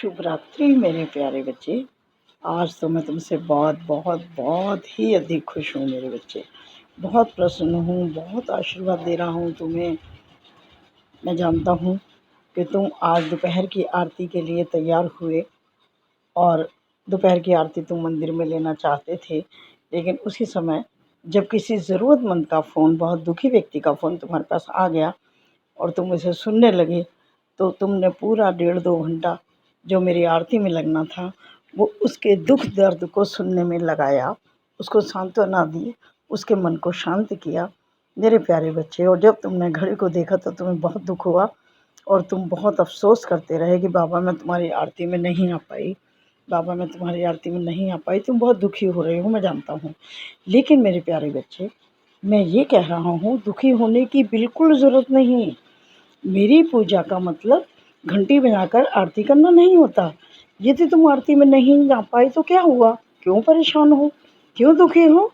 शुभ रात्रि मेरे प्यारे बच्चे। आज तो मैं तुमसे बहुत बहुत बहुत ही अधिक खुश हूँ मेरे बच्चे। बहुत प्रसन्न हूँ, बहुत आशीर्वाद दे रहा हूँ तुम्हें। मैं जानता हूँ कि तुम आज दोपहर की आरती के लिए तैयार हुए और दोपहर की आरती तुम मंदिर में लेना चाहते थे, लेकिन उसी समय जब किसी ज़रूरतमंद का फ़ोन, बहुत दुखी व्यक्ति का फ़ोन तुम्हारे पास आ गया और तुम उसे सुनने लगे, तो तुमने पूरा 1.5-2 घंटा जो मेरी आरती में लगना था वो उसके दुख दर्द को सुनने में लगाया, उसको सांत्वना दी, उसके मन को शांत किया मेरे प्यारे बच्चे। और जब तुमने घड़ी को देखा तो तुम्हें बहुत दुख हुआ और तुम बहुत अफ़सोस करते रहे कि बाबा मैं तुम्हारी आरती में नहीं आ पाई, बाबा मैं तुम्हारी आरती में नहीं आ पाई। तुम बहुत दुखी हो रहे हो, मैं जानता हूँ। लेकिन मेरे प्यारे बच्चे, मैं ये कह रहा हूँ दुखी होने की बिल्कुल ज़रूरत नहीं। मेरी पूजा का मतलब घंटी बजाकर आरती करना नहीं होता। यदि तुम आरती में नहीं जा पाई तो क्या हुआ? क्यों परेशान हो? क्यों दुखी हो?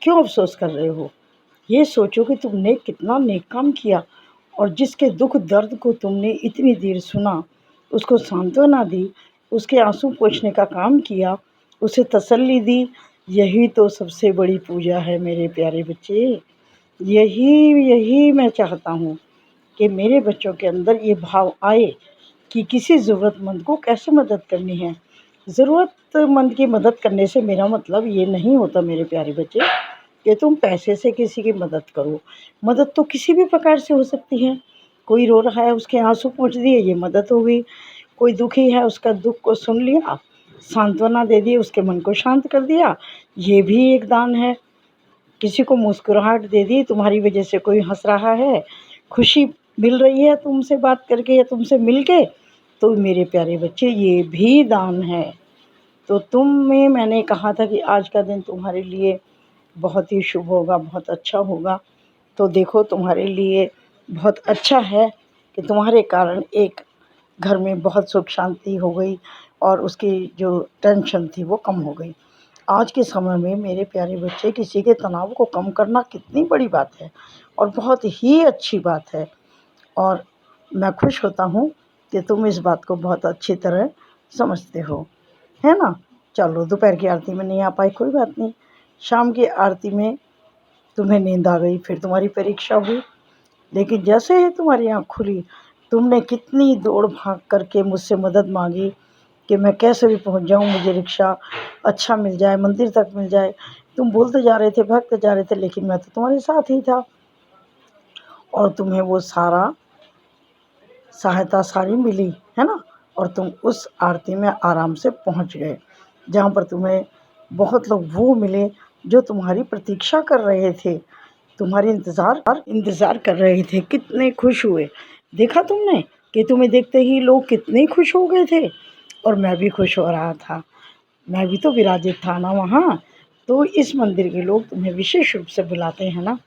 क्यों अफ़सोस कर रहे हो? ये सोचो कि तुमने कितना नेक काम किया और जिसके दुख दर्द को तुमने इतनी देर सुना, उसको सांत्वना दी, उसके आंसू पोंछने का काम किया, उसे तसल्ली दी। यही तो सबसे बड़ी पूजा है मेरे प्यारे बच्चे। यही मैं चाहता हूँ कि मेरे बच्चों के अंदर ये भाव आए कि किसी ज़रूरतमंद को कैसे मदद करनी है। ज़रूरतमंद की मदद करने से मेरा मतलब ये नहीं होता मेरे प्यारे बच्चे कि तुम पैसे से किसी की मदद करो। मदद तो किसी भी प्रकार से हो सकती है। कोई रो रहा है, उसके आंसू पोंछ दिए, ये मदद हो गई। कोई दुखी है, उसका दुख को सुन लिया, सांत्वना दे दी, उसके मन को शांत कर दिया, ये भी एक दान है। किसी को मुस्कुराहट दे दी, तुम्हारी वजह से कोई हंस रहा है, खुशी मिल रही है तुमसे बात करके या तुमसे मिल के, तो मेरे प्यारे बच्चे ये भी दान है। तो मैंने कहा था कि आज का दिन तुम्हारे लिए बहुत ही शुभ होगा, बहुत अच्छा होगा। तो देखो तुम्हारे लिए बहुत अच्छा है कि तुम्हारे कारण एक घर में बहुत सुख शांति हो गई और उसकी जो टेंशन थी वो कम हो गई। आज के समय में मेरे प्यारे बच्चे, किसी के तनाव को कम करना कितनी बड़ी बात है और बहुत ही अच्छी बात है। और मैं खुश होता हूँ कि तुम इस बात को बहुत अच्छी तरह समझते हो, है ना? चलो, दोपहर की आरती में नहीं आ पाई, कोई बात नहीं। शाम की आरती में तुम्हें नींद आ गई, फिर तुम्हारी परीक्षा हुई। लेकिन जैसे ही तुम्हारी आँख खुली, तुमने कितनी दौड़ भाग करके मुझसे मदद मांगी कि मैं कैसे भी पहुंच जाऊं, मुझे रिक्शा अच्छा मिल जाए, मंदिर तक मिल जाए। तुम बोलते जा रहे थे, भागते जा रहे थे, लेकिन मैं तो तुम्हारे साथ ही था और तुम्हें वो सहायता सारी मिली, है ना? और तुम उस आरती में आराम से पहुंच गए, जहाँ पर तुम्हें बहुत लोग वो मिले जो तुम्हारी प्रतीक्षा कर रहे थे, तुम्हारी इंतज़ार कर रहे थे। कितने खुश हुए, देखा तुमने कि तुम्हें देखते ही लोग कितने खुश हो गए थे। और मैं भी खुश हो रहा था, मैं भी तो विराजित था ना वहाँ। तो इस मंदिर के लोग तुम्हें विशेष रूप से बुलाते हैं ना,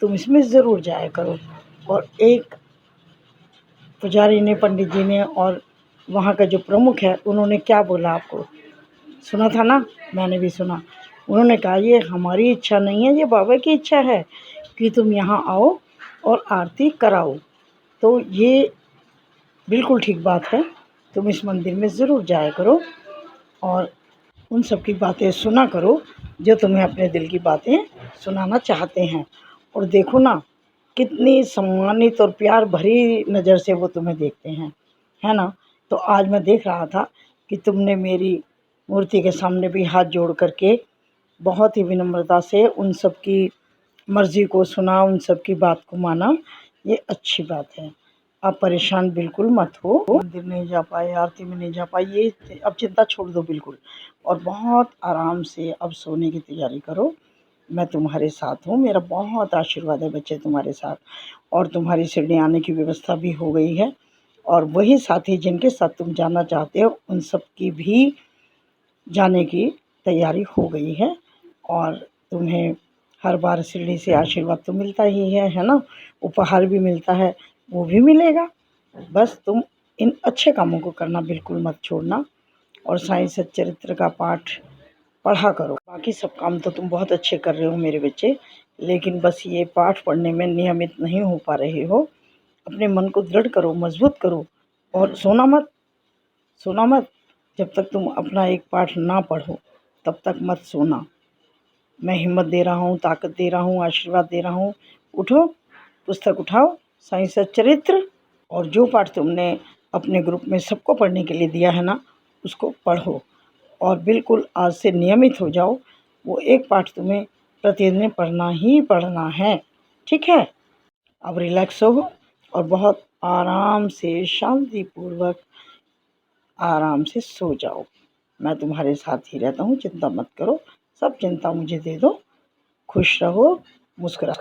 तुम इसमें ज़रूर जाया करो। और एक पुजारी ने, पंडित जी ने और वहाँ का जो प्रमुख है, उन्होंने क्या बोला आपको सुना था ना? मैंने भी सुना। उन्होंने कहा ये हमारी इच्छा नहीं है, ये बाबा की इच्छा है कि तुम यहाँ आओ और आरती कराओ। तो ये बिल्कुल ठीक बात है, तुम इस मंदिर में ज़रूर जाया करो और उन सब की बातें सुना करो जो तुम्हें अपने दिल की बातें सुनाना चाहते हैं। और देखो ना, कितनी सम्मानित और प्यार भरी नज़र से वो तुम्हें देखते हैं, है ना? तो आज मैं देख रहा था कि तुमने मेरी मूर्ति के सामने भी हाथ जोड़ करके बहुत ही विनम्रता से उन सब की मर्ज़ी को सुना, उन सब की बात को माना। ये अच्छी बात है। आप परेशान बिल्कुल मत हो, मंदिर नहीं जा पाए, आरती में नहीं जा पाए, ये अब चिंता छोड़ दो बिल्कुल और बहुत आराम से अब सोने की तैयारी करो। मैं तुम्हारे साथ हूँ, मेरा बहुत आशीर्वाद है बच्चे तुम्हारे साथ। और तुम्हारी शिरडी आने की व्यवस्था भी हो गई है और वही साथी जिनके साथ तुम जाना चाहते हो, उन सब की भी जाने की तैयारी हो गई है। और तुम्हें हर बार शिरडी से आशीर्वाद तो मिलता ही है ना? उपहार भी मिलता है, वो भी मिलेगा। बस तुम इन अच्छे कामों को करना बिल्कुल मत छोड़ना और साईं सच्चरित्र का पाठ पढ़ा करो। बाकी सब काम तो तुम बहुत अच्छे कर रहे हो मेरे बच्चे, लेकिन बस ये पाठ पढ़ने में नियमित नहीं हो पा रहे हो। अपने मन को दृढ़ करो, मजबूत करो और सोना मत। सोना मत। जब तक तुम अपना एक पाठ ना पढ़ो तब तक मत सोना। मैं हिम्मत दे रहा हूँ, ताकत दे रहा हूँ, आशीर्वाद दे रहा हूँ। उठो, पुस्तक उठाओ, साईं सच्चरित्र, और जो पाठ तुमने अपने ग्रुप में सबको पढ़ने के लिए दिया है ना, उसको पढ़ो। और बिल्कुल आज से नियमित हो जाओ। वो एक पाठ तुम्हें प्रतिदिन पढ़ना ही पढ़ना है, ठीक है? अब रिलैक्स हो और बहुत आराम से, शांतिपूर्वक आराम से सो जाओ। मैं तुम्हारे साथ ही रहता हूँ, चिंता मत करो। सब चिंता मुझे दे दो। खुश रहो, मुस्कुरा